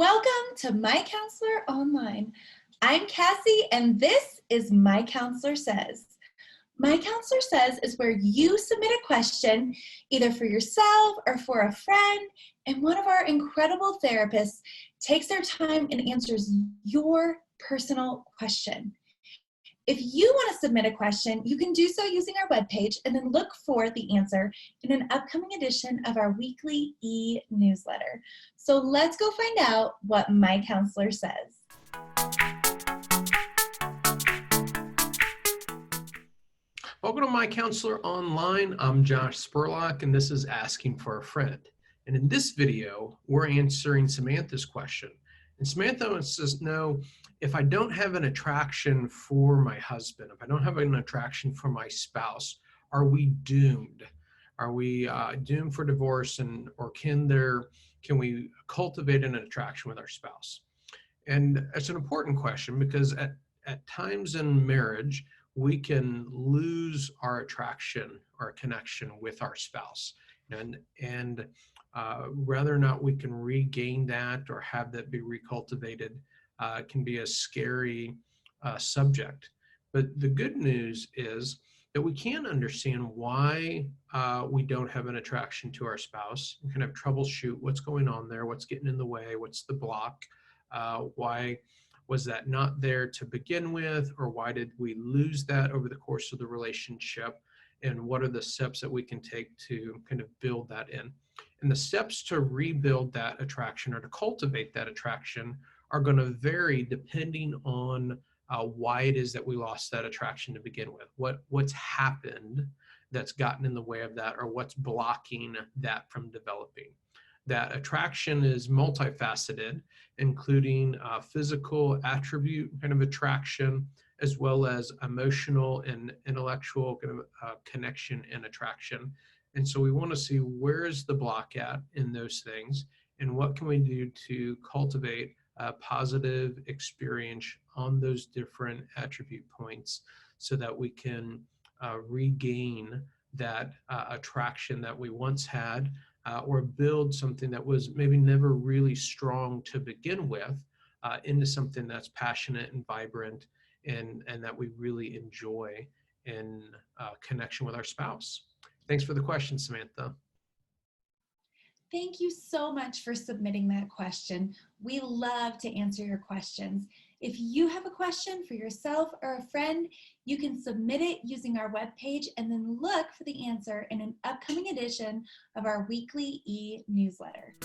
Welcome to MyCounselor.Online. I'm Cassie, and this is My Counselor Says. My Counselor Says is where you submit a question, either for yourself or for a friend, and one of our incredible therapists takes their time and answers your personal question. If you want to submit a question, you can do so using our webpage and then look for the answer in an upcoming edition of our weekly e-newsletter. So let's go find out what My Counselor says. Welcome to My Counselor Online. I'm Josh Spurlock, and this is Asking for a Friend. And in this video, we're answering Samantha's question. And Samantha wants to know, if I don't have an attraction for my husband, if I don't have an attraction for my spouse, are we doomed? Are we doomed for divorce, or can we cultivate an attraction with our spouse? And it's an important question because at times in marriage, we can lose our attraction, our connection with our spouse. And whether or not we can regain that or have that be recultivated can be a scary subject. But the good news is that we can understand why we don't have an attraction to our spouse. We kind of troubleshoot what's going on there, what's getting in the way, what's the block, why was that not there to begin with, or why did we lose that over the course of the relationship, and what are the steps that we can take to kind of build that in. And the steps to rebuild that attraction or to cultivate that attraction are going to vary depending on why it is that we lost that attraction to begin with. What's happened that's gotten in the way of that, or what's blocking that from developing. That attraction is multifaceted, including physical attribute kind of attraction, as well as emotional and intellectual kind of connection and attraction. And so we want to see where is the block at in those things, and what can we do to cultivate a positive experience on those different attribute points so that we can regain that attraction that we once had, or build something that was maybe never really strong to begin with into something that's passionate and vibrant and that we really enjoy in connection with our spouse. Thanks for the question, Samantha. Thank you so much for submitting that question. We love to answer your questions. If you have a question for yourself or a friend, you can submit it using our webpage and then look for the answer in an upcoming edition of our weekly e-newsletter.